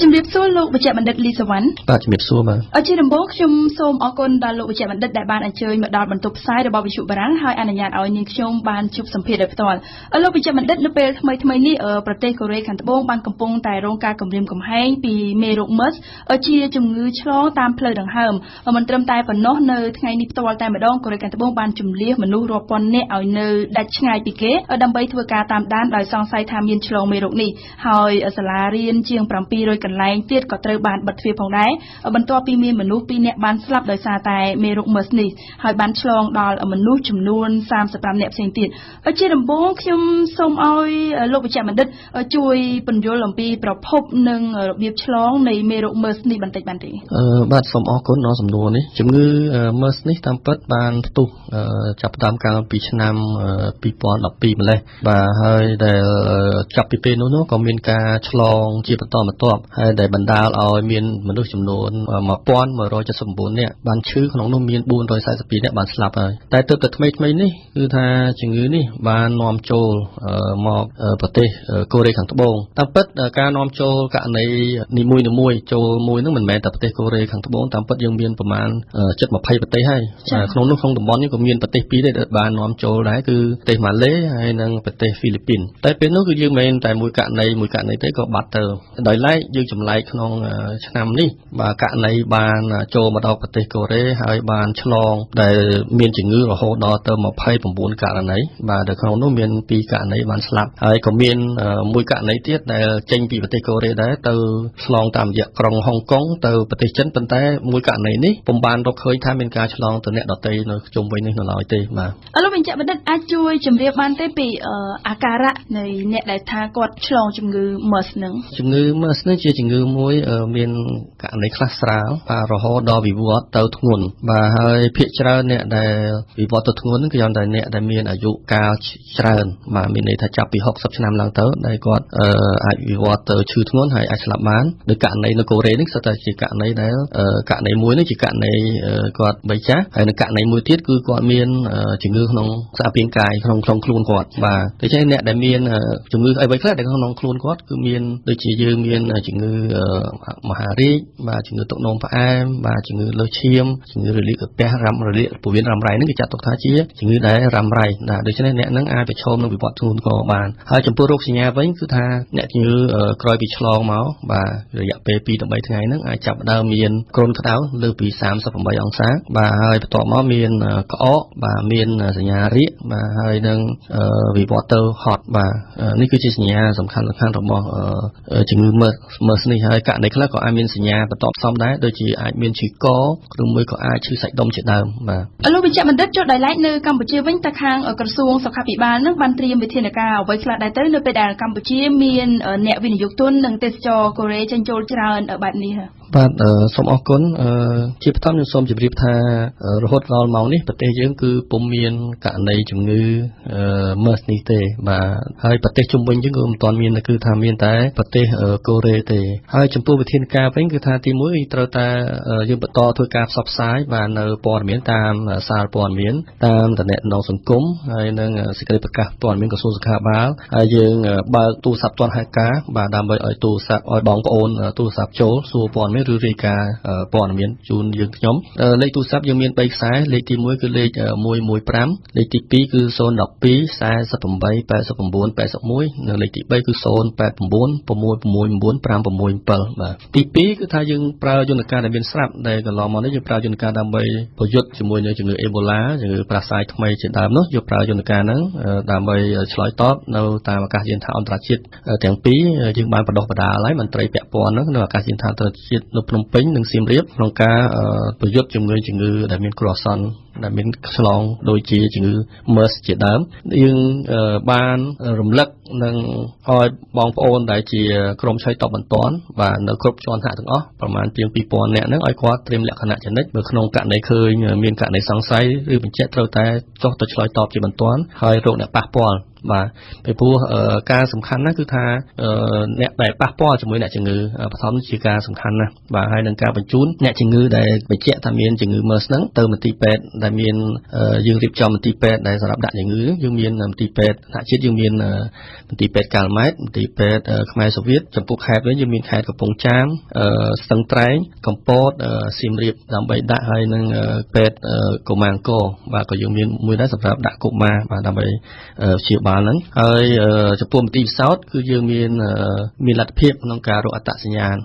ជំរាបសួរលោកវិជ្ជបណ្ឌិតលីសវណ្ណបាទជំរាបសួរបាទជាដំបូងខ្ញុំសូមអរគុណដល់លោកវិជ្ជបណ្ឌិតដែលបានអញ្ជើញមកដល់បន្ទប់ផ្សាយរបស់វិទ្យុបារាំងហើយអនុញ្ញាតឲ្យនាងខ្ញុំបានជួបសម្ភាសន៍ដោយផ្ទាល់លោកវិជ្ជបណ្ឌិតនៅពេលថ្មីនេះប្រទេសកូរ៉េខាងត្បូងបានកំពុងតែរងការគំរាមកំហែងពីមេរោគ MERS ជាជំងឺឆ្លងតាមផ្លូវដង្ហើមមិនត្រឹមតែប៉ុណ្ណោះនៅថ្ងៃនេះផ្ទាល់តែម្ដងកូរ៉េខាងត្បូងបានជម្លៀសមនុស្សរាប់ពាន់នាក់ឲ្យនៅដាច់ឆ្ងាយពីគេដើម្បីធ្វើការតាមដានដោយសង្ស័យថាមានឆ្លងមេរោគនេះហើយសាលារៀនជាង700កន្លែងទៀតក៏ត្រូវបានបិទទ្វារផងដែរបន្ទាប់ពីមានមនុស្ស2នាក់បានស្លាប់ដោយសារតែមេរោគ MERS នេះហើយបានឆ្លងដល់មនុស្សចំនួន35នាក់ផ្សេងទៀតជាដំបូងខ្ញុំសូមឲ្យលោកវិជ្ជបណ្ឌិតជួយពន្យល់អំពីប្រភពនិងរបៀបឆ្លងនៃមេរោគ MERS នេះបន្តិចបានទេបាទសូមអរគុណដល់សំណួរនេះជំងឺ MERS នេះតាមពិតបានផ្ទុះចាប់ផ្ដើមកាលពីឆ្នាំ2012ម្លេះបាទហើយដែលចាប់ពីពេលនោះក៏មានការឆ្លងជាបន្តបន្ទាប់ហើយដែលបណ្ដាលឲ្យមានមនុស្សចំនួន1179នាក់បានឈឺក្នុងនោះមាន442នាក់បានស្លាប់ហើយតែទើបតែថ្មីនេះគឺថាជំងឺនេះបាននាំចូលមកប្រទេសកូរ៉េខាងត្បូងតាមពិតការនាំចូលករណីនីមួយចូលមួយនឹងមិនមែនតែប្រទេសកូរ៉េខាងត្បូងតាមពិតយើងមានប្រមាណជិត20ប្រទេសហើយក្នុងនោះក្នុងតំបន់នេះក៏មានប្រទេស2ដែរដែលបាននាំចូលដែរគឺប្រទេសម៉ាឡេហើយនិងប្រទេសហ្វីលីពីនតែពេលនោះគឺយើងមិនតែមួយករណីទេក៏បាត់ទៅដោយឡែកយើងចម្លែកក្នុងឆ្នាំនេះបាទករណីបានចូលមកដល់ប្រទេសកូរ៉េហើយបានឆ្លងដែលមានជំងឺរហូតដល់ទៅ29ករណីបាទនៅក្នុងនោះមាន2ករណីបានស្លាប់ហើយក៏មានមួយករណីទៀតដែលចេញពីប្រទេសកូរ៉េដែរទៅឆ្លងតាមរយៈក្រុងហុងកុងទៅប្រទេសចិនប៉ុន្តែមួយករណីនេះពុំបានរកឃើញថាមានការឆ្លងទៅអ្នកដទៃនៅជុំវិញនេះនៅឡើយទេបាទលោកវិជ្ជបណ្ឌិតអាចជួយជម្រាបបានទេពីអាការៈនៃអ្នកដែលថាគាត់ឆ្លងជំងឺ MERS នឹងជំងឺ MERS នេះជាជំងឺមួយមានករណីខ្លះស្រាលបាទរហូតដល់វិវត្តទៅធ្ងន់បាទហើយភាគច្រើនអ្នកដែលវិវត្តទៅធ្ងន់គឺយ៉ាងតែអ្នកដែលមានអាយុកាលច្រើនបាទមានន័យថាចាប់ពី60ឆ្នាំឡើងទៅដែលគាត់អាចវិវត្តទៅឈឺធ្ងន់ហើយអាចស្លាប់បានដោយករណីនៅកូរ៉េនេះគឺតែជាករណីដែលករណីមួយនេះជាករណីគាត់បីចាស់ហើយនៅករណីមួយទៀតគឺគាត់មានជំងឺក្នុងសារពាង្គកាយក្នុងខ្លួនគាត់បាទដូច្នេះអ្នកដែលមានជំងឺអ្វីខ្លះដែលក្នុងខ្លួនគាត់គឺមានដូចជាយើងមានជំងឺមហារីកបាទជំងឺទឹកនោមផ្អែមបាទជំងឺលើសឈាមជំងឺរលាកកាពះរ៉ាំរលាកពោះវៀនរ៉ាំរ៉ៃហ្នឹងគេចាត់ទុកថាជាជំងឺដែលរ៉ាំរ៉ៃណាដូច្នេះអ្នកហ្នឹងអាចប្រឈមនឹងវិវត្តធ្ងន់ធ្ងរបានហើយចំពោះរោគសញ្ញាវិញគឺថាអ្នកជំងឺក្រោយពីឆ្លងមកបាទរយៈពេល2ទៅ3ថ្ងៃហ្នឹងអាចចាប់ផ្ដើមមានគ្រុនក្តៅលើសពី38អង្សាបាទហើយបន្ទាប់មកមានក្អកបាទមានសញ្ញារាកបាទហើយនឹងវិវត្តទៅហត់បាទនេះគឺជាសញ្ញាសំខាន់របស់ជំងឺ MERS នេះហើយករណីខ្លះក៏អាចមានសញ្ញាបន្តផ្សំដែរដូចជាអាចមានឈឺកឬមួយក៏អាចឈឺសាច់ដុំជាដើមបាទលោកវិជ្ជបណ្ឌិតចុះដោយឡែកនៅកម្ពុជាវិញតើខាងក្រសួងសុខាភិបាលនឹងបានត្រៀមវិធានការអ្វីខ្លះដែរទៅនៅពេលដែលកម្ពុជាមានអ្នកវិនិយោគទុននិងទេសចរកូរ៉េចេញចូលច្រើនបែបនេះបាទសូមអរគុណជាបន្តខ្ញុំសូមជម្រាបថារហូតដល់ម៉ោងនេះប្រទេសយើងគឺពុំមានករណីជំងឺ MERS នេះទេបាទហើយប្រទេសជុំវិញយើងក៏មិនទាន់មានគឺថាមានតែប្រទេសកូរ៉េទេហើយចំពោះវិធានការវិញគឺថាទី1ត្រូវតែយើងបន្តធ្វើការផ្សព្វផ្សាយបាទនៅព័ត៌មានតាមសារព័ត៌មានតាមតំណែងសង្គមហើយនិងសេចក្តីប្រកាសព័ត៌មានក្រសួងសុខាភិបាលហើយយើងបើកទូរស័ព្ទទាន់ហេតុការបាទដើម្បីឲ្យទូរស័ព្ទឲ្យបងប្អូនទូរស័ព្ទចូលសួរព័ត៌មានឬរាយការណ៍ព័ត៌មានជូនយើងខ្ញុំលេខទូរស័ព្ទយើងមាន3ខ្សែលេខទី1គឺលេខ115លេខទី2គឺ012 48 89 81និងលេខទី3គឺ089 669 567បាទទី2គឺថាយើងប្រើយន្តការដែលមានស្រាប់ដែលកន្លងមកនេះយើងប្រើយន្តការដើម្បីប្រយុទ្ធជាមួយនឹងជំងឺអេបូឡាជំងឺផ្ដាសាយថ្មីជាដើមនោះយកប្រើយន្តការហ្នឹងដើម្បីឆ្លើយតបនៅតាមអាកាសយានដ្ឋានអន្តរជាតិទាំងពីរយើងបានបដិបដាលហើយមន្ត្រីពាក់ព័ន្ធហ្នឹងនៅអាកាសយានដ្ឋានអន្តរជាតិនៅភ្នំពេញនិងសៀមរាបក្នុងការប្រយុទ្ធជំងឺដែលមានគ្រោះអាសន្នដែលមានឆ្លងដូចជាជំងឺ MERS ជាដើមយើងបានរំលឹកនឹងឲ្យបងប្អូនដែលជាក្រុមឆ្លើយតបបន្ទាន់បាទនៅគ្រប់ជាន់ថ្នាក់ទាំងអស់ប្រមាណជាង 2000 នាក់ហ្នឹងឲ្យគាត់ត្រៀមលក្ខណៈចនិចនៅក្នុងករណីឃើញមានករណីសង្ស័យឬបញ្ជាក់ត្រូវតែចុះទៅឆ្លើយតបជាបន្ទាន់ហើយរោគអ្នកប៉ះពាល់ បាទពីព្រោះការសំខាន់ណាស់គឺថាអ្នកដែលប៉ះពាល់ជាមួយអ្នកជំងឺបឋមជាការសំខាន់ណាស់បាទហើយនឹងការបញ្ជូនអ្នកជំងឺដែលបញ្ជាក់ថាមានជំងឺ MERS ហ្នឹងទៅមន្ទីរពេទ្យដែលមានយើងរៀបចំមន្ទីរពេទ្យដែលសម្រាប់ដាក់ជំងឺយើងមានមន្ទីរពេទ្យថ្នាក់ជាតិយើងមានមន្ទីរពេទ្យកាល់ម៉ែតមន្ទីរពេទ្យខ្មែរសូវៀតចំពោះខេត្តវិញយើងមានខេត្តកំពង់ចាមស្ទឹងត្រែងកំពតសៀមរាបដើម្បីដាក់ហើយនឹងពេទ្យកុមារអង្គរបាទក៏យើងមានមួយដែរសម្រាប់ដាក់កុមារបាទដើម្បីព្យាបាលហ្នឹងហើយចំពោះមន្ទីរពិសោធន៍គឺយើងមានលទ្ធភាពក្នុងការរកអត្តសញ្ញាណ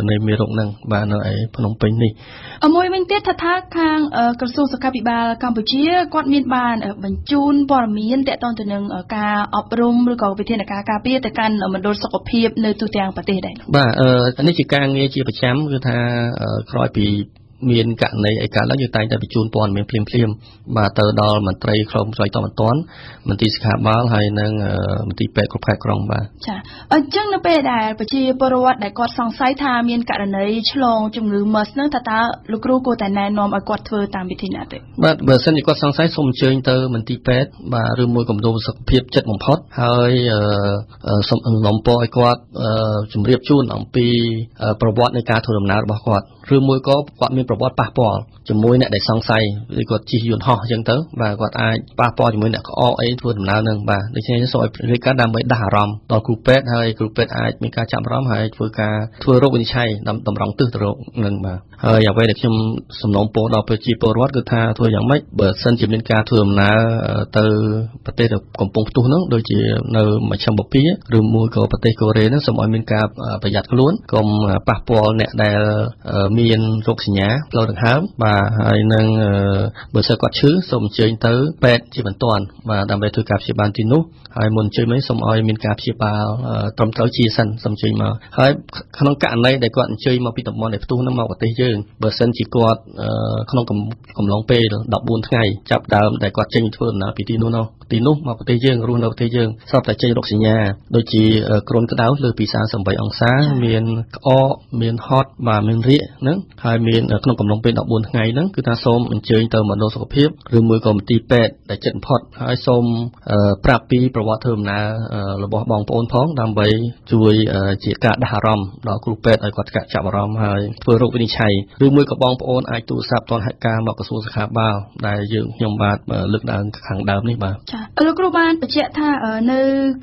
នៃមេរោគហ្នឹងបាទនៅឯភ្នំពេញនេះមួយវិញទៀតថាខាងក្រសួងសុខាភិបាលកម្ពុជាគាត់មានបានបញ្ជូនព័ត៌មានទាក់ទងទៅនឹងការអប់រំឬក៏វិធានការការពារទៅកាន់មណ្ឌលសុខភាពនៅទូទាំងប្រទេសដែរបាទនេះជាការងារជាប្រចាំគឺថាក្រោយពីមានករណីឯកើតឡើងយើងតែងតែបញ្ជូនព័ត៌មានភ្លាមបាទទៅដល់មន្ត្រីក្រមស្រ័យតបបន្ទាន់មន្ទីរសុខាភិបាលហើយនិងមន្ទីរពេទ្យគ្រប់ខេត្តក្រុងបាទចាអញ្ចឹងនៅពេលដែលប្រជាពលរដ្ឋដែលគាត់សង្ស័យថាមានករណីឆ្លងជំងឺ MERS ហ្នឹងតើលោកគ្រូគួរតែណែនាំឲ្យគាត់ធ្វើតាមវិធីណាទេបាទបើសិនជាគាត់សង្ស័យសូមអញ្ជើញទៅមន្ទីរពេទ្យបាទឬមួយគម្រោងសុខភាពចិត្តបំផុតហើយសូមអនុលោមពរឲ្យគាត់ជម្រាបជូនអំពីប្រវត្តិនៃការធ្វើដំណើររបស់គាត់ឬមួយក៏គាត់មានប្រវត្តិប៉ះពាល់ជាមួយអ្នកដែលសង្ស័យឬគាត់ជិះយន្តហោះអញ្ចឹងទៅបាទគាត់អាចប៉ះពាល់ជាមួយអ្នកក្អកអីធ្វើដំណើរនឹងបាទដូច្នេះសូមឲ្យរាយការណ៍ដើម្បីដាស់អារម្មណ៍ដល់គ្រូពេទ្យហើយគ្រូពេទ្យអាចមានការចាប់អារម្មណ៍ហើយធ្វើរោគវិនិច្ឆ័យតម្រង់ទិសទៅរោគនឹងបាទហើយអ្វីដែលខ្ញុំសំណូមពរដល់ប្រជាពលរដ្ឋគឺថាធ្វើយ៉ាងម៉េចបើសិនជាមានការធ្វើដំណើរទៅប្រទេសកំពុងផ្ទុះហ្នឹងដូចជានៅមជ្ឈមបូព៌ាឬមួយក៏ប្រទេសកូរ៉េហ្នឹងសូមឲ្យមានការប្រយ័ត្នខ្លួនកុំប៉ះពាល់អ្នកដែលមានរោគសញ្ញាផ្លូវដង្ហើមបាទហើយនឹងបើសិនគាត់ឈឺសូមអញ្ជើញទៅពេទ្យជាបន្ទាន់បាទដើម្បីធ្វើការព្យាបាលទីនោះហើយមុនអញ្ជើញមកសូមឲ្យមានការព្យាបាលត្រឹមត្រូវជាសិនសូមអញ្ជើញមកហើយក្នុងករណីដែលគាត់អញ្ជើញមកពីតំបន់ដែលផ្ទុះហ្នឹងមកប្រទេសយើងបើសិនជាគាត់ក្នុងកំឡុងពេល14ថ្ងៃចាប់ដើមដែលគាត់ចេញធ្វើដំណើរពីទីនោះមកប្រទេសយើងរស់នៅប្រទេសយើងស្រាប់តែចេញរោគសញ្ញាដូចជាគ្រុនក្តៅលើពី38អង្សាមានក្អកមានហត់បាទមានរាគហ្នឹងហើយមានក្នុងកំឡុងពេល14ថ្ងៃហ្នឹងគឺថាសូមអញ្ជើញទៅមណ្ឌលសុខភាពឬមួយក៏មន្ទីរពេទ្យដែលជិតបំផុតហើយសូមប្រាប់ពីប្រវត្តិធ្វើដំណើររបស់បងប្អូនផងដើម្បីជួយជាការដាស់អារម្មណ៍ដល់គ្រូពេទ្យឲ្យគាត់ចាប់អារម្មណ៍ហើយធ្វើរោគវិនិច្ឆ័យឬមួយក៏បងប្អូនអាចទូរស័ព្ទទាន់ហេតុការណ៍មកក្រសួងសុខាភិបាលដែលខ្ញុំបាទលើកឡើងខាងដើមនេះបាទចាលោកគ្រូបានបញ្ជាក់ថានៅ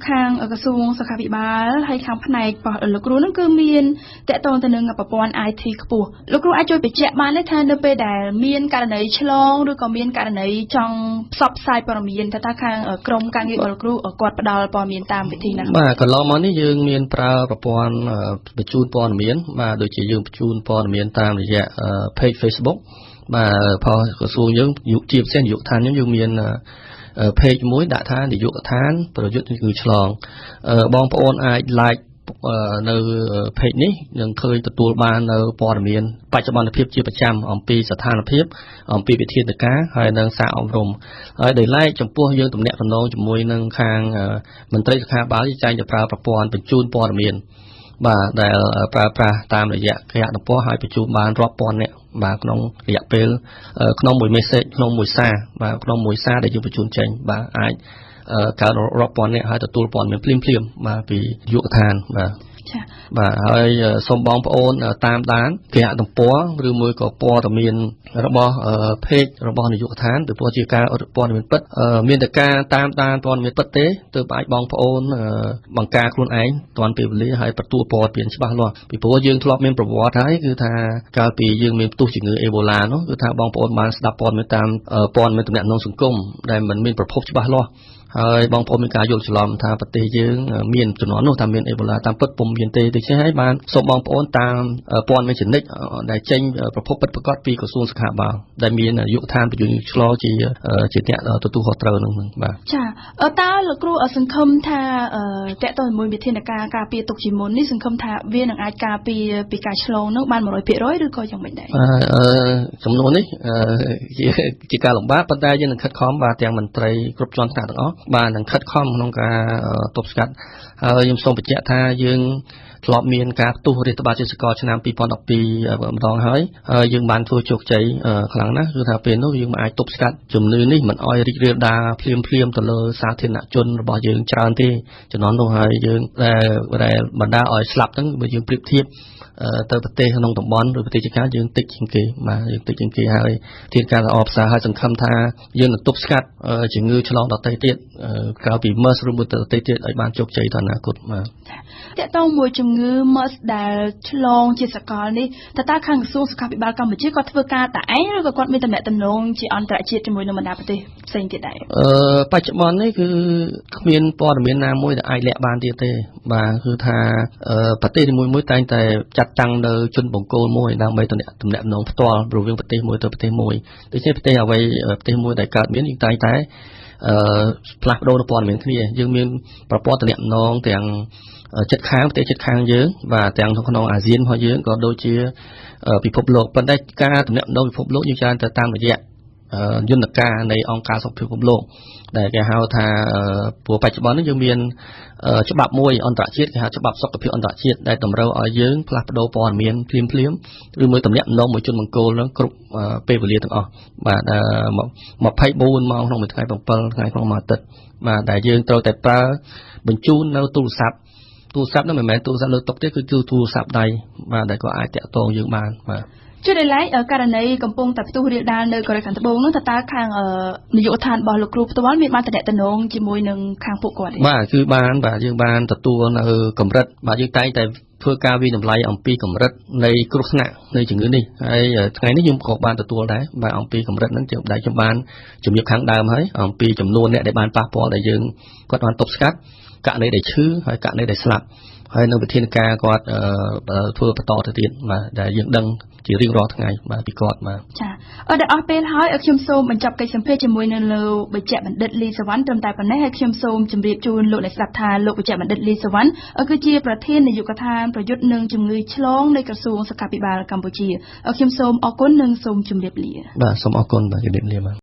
ខាងក្រសួងសុខាភិបាលហើយខាងផ្នែករបស់លោកគ្រូហ្នឹងគឺមានតកតងទៅនឹងប្រព័ន្ធ IT ខ្ពស់លោកគ្រូអាចជួយបញ្ជាក់បានទេថានៅពេលដែលមានករណីឆ្លងឬក៏មានករណីចង់ផ្សព្វផ្សាយព័ត៌មានថាខាងក្រមការងាររបស់លោកគ្រូគាត់ផ្ដល់ព័ត៌មានតាមវិធីណាបាទកន្លងមកនេះយើងមានប្រើប្រព័ន្ធបញ្ជូនព័ត៌មានបាទដូចជាយើងបញ្ជូនព័ត៌មានតាមរយៈ page Facebook បាទផលក្រសួងយើងជាពិសេសនាយកដ្ឋានយើងមានpage មួយដាក់ថានាយកដ្ឋានប្រយុទ្ធជំងឺឆ្លងបងប្អូនអាច like នៅ page នេះនឹងឃើញទទួលបាននៅព័ត៌មានបច្ចុប្បន្នភាពជាប្រចាំអំពីស្ថានភាពអំពីវិធានការហើយនិងសារអប់រំហើយដោយឡែកចំពោះយើងទំនាក់ទំនងជាមួយនឹងខាងមន្ត្រីសុខាភិបាលចែងទៅប្រើប្រព័ន្ធបញ្ជូនព័ត៌មានបាទដែលប្រើប្រាស់តាមរយៈគេហទំព័រហើយបញ្ជូនបានរាប់ពាន់នាក់បាទក្នុងរយៈពេលក្នុងមួយ message ក្នុងមួយសារបាទក្នុងមួយសារដែលយើងបញ្ជូនចេញបាទអាចកើតរាប់ពាន់នាក់ហើយទទួលព័ត៌មានភ្លាមបាទពីយុវដ្ឋានបាទបាទហើយសូមបងប្អូនតាមដានគេហទំព័រឬមួយក៏ព័ត៌មានរបស់ page របស់នាយកដ្ឋានពីព្រោះជាការព័ត៌មានពិតមានតែការតាមដានព័ត៌មានពិតទេទើបអាចបងប្អូនបង្ការខ្លួនឯងទាន់ពេលវេលាហើយទទួលព័ត៌មានច្បាស់លាស់ពីព្រោះយើងធ្លាប់មានប្រវត្តិហើយគឺថាកាលពីយើងមានផ្ទុះជំងឺអេបូឡានោះគឺថាបងប្អូនបានស្ដាប់ព័ត៌មានតាមព័ត៌មានទំនាក់ទំនងសង្គមដែលមិនមានប្រភពច្បាស់លាស់ហើយបងប្អូនមានការយល់ច្រឡំថាប្រទេសយើងមានជំនាន់នោះថាមានអេបូឡាតាមពិតពុំមានទេដូច្នេះហើយបានសូមបងប្អូនតាមព័ត៌មានចនិចដែលចេញប្រភពពិតប្រាកដពីក្រសួងសុខាភិបាលដែលមាននាយកដ្ឋានបញ្ជូនឆ្លងជាអ្នកទទួលខុសត្រូវនឹងបាទចាតើលោកគ្រូសង្ឃឹមថាតកតជាមួយវិធានការពារទុកជាមុននេះសង្ឃឹមថាវានឹងអាចការពារពីការឆ្លងនោះបាន 100% ឬក៏យ៉ាងម៉េចដែរចំនួននេះជាការលំបាកប៉ុន្តែយើងនឹងខិតខំបាទទាំងមន្ត្រីគ្រប់ជាន់ថ្នាក់ទាំងអស់បាននឹងខិតខំក្នុងការទប់ស្កាត់ហើយខ្ញុំសូមបញ្ជាក់ថាយើង ធ្លាប់មានការផ្ទុះរាតត្បាតជាសកលឆ្នាំ2012ម្ដងហើយយើងបានធ្វើជោគជ័យខ្លាំងណាស់គឺថាពេលនោះយើងអាចទប់ស្កាត់ជំងឺនេះមិនឲ្យរីករាលដាលភ្លាមទៅលើសាធារណជនរបស់យើងច្រើនទេជំនាន់នោះហើយយើងដែលបណ្ដាឲ្យស្លាប់ហ្នឹងបើយើងប្រៀបធៀបទៅប្រទេសក្នុងតំបន់ឬប្រទេសជិតខាងយើងតិចជាងគេបាទយើងតិចជាងគេហើយធានការល្អផ្សារហើយសង្ឃឹមថាយើងនឹងទប់ស្កាត់ជំងឺឆ្លងដទៃទៀតក្រៅពី MERS ឬមួយទៅដទៃទៀតឲ្យបានជោគជ័យទៅអនាគតបាទតើតើមួយជំងឺ MERS ដែលឆ្លងជាសកលនេះតើខាងក្រសួងសុខាភិបាលកម្ពុជាគាត់ធ្វើការតែឯងឬក៏គាត់មានតំណែងតំណងជាអន្តរជាតិជាមួយនឹងបណ្ដាប្រទេសផ្សេងទៀតដែរបច្ចុប្បន្ននេះគឺគ្មានព័ត៌មានណាមួយដែលអាចលាក់បានទៀតទេបាទគឺថាប្រទេសនីមួយៗតែងតែចាត់តាំងនៅជនបង្គោលមួយដើម្បីតំណែងតំណងផ្ទាល់រវាងប្រទេសមួយទៅប្រទេសមួយដូច្នេះប្រទេសអ្វីប្រទេសមួយដែលកើតមានយើងតែងតែផ្លាស់ប្ដូរព័ត៌មានគ្នាយើងមានប្រព័ន្ធតំណែងទាំងចិត្តខាងប្រទេសចិត្តខាងយើងបាទទាំងក្នុងអាស៊ានរបស់យើងក៏ដូចជាពិភពលោកប៉ុន្តែការតំណែងពិភពលោកយើងច្រើនទៅតាមរយៈយន្តការនៃអង្គការសុខភាពពិភពលោកដែលគេហៅថាព្រោះបច្ចុប្បន្ននេះយើងមានច្បាប់មួយអន្តរជាតិគេហៅច្បាប់សុខភាពអន្តរជាតិដែលតម្រូវឲ្យយើងផ្លាស់ប្ដូរព័ត៌មានភ្លាមឬមួយតំណែងមួយជនបង្គោលនឹងគ្រប់ពេលវេលាទាំងអស់បាទ24ម៉ោងក្នុងមួយថ្ងៃ7ថ្ងៃក្នុងមួយអាទិត្យបាទដែលយើងត្រូវតែប្រើបញ្ជូននៅទូរស័ព្ទនោះមិនមែនទូរស័ព្ទលើតុទេគឺទូរស័ព្ទដៃបាទដែលក៏អាចតាក់ទងយើងបានបាទជាដោយឡែកករណីកំពុងតែផ្ទុះរាលដាលនៅកូរ៉េខាងត្បូងនោះតើខាងនាយកដ្ឋានរបស់លោកគ្រូផ្ទាល់មានបានតំណែងជាមួយនឹងខាងពួកគាត់ទេបាទគឺបានបាទយើងបានទទួលនៅកម្រិតបាទយើងតែងតែធ្វើការវិនិច្ឆ័យអំពីកម្រិតនៃគ្រោះថ្នាក់នៃជំងឺនេះហើយថ្ងៃនេះខ្ញុំក៏បានទទួលដែរបាទអំពីកម្រិតហ្នឹងដែលខ្ញុំបានជំរាបខាងដើមហើយអំពីចំនួនអ្នកដែលបានប៉ះពាល់ដែលយើងគាត់បានទប់ស្កាត់ករណីដែលឈឺហើយករណីដែលស្លាប់ហើយនៅវិធានការគាត់ធ្វើបន្តទៅទៀតបាទដែលយើងដឹងជារៀងរាល់ថ្ងៃបាទពីគាត់បាទចាដល់អស់ពេលហើយខ្ញុំសូមបញ្ចប់កិច្ចសម្ភាសជាមួយនៅលោកបេជ្ជបណ្ឌិតលីសវណ្ណត្រឹមតែប៉ុណ្ណេះហើយខ្ញុំសូមជម្រាបជូនលោកអ្នកស្ដាប់ថាលោកបេជ្ជបណ្ឌិតលីសវណ្ណគឺជាប្រធាននាយកដ្ឋានប្រយុទ្ធនឹងជំងឺឆ្លងនៃក្រសួងសុខាភិបាលកម្ពុជាខ្ញុំសូមអរគុណនិងសូមជម្រាបលាបាទសូមអរគុណបាទជម្រាបលាបាទ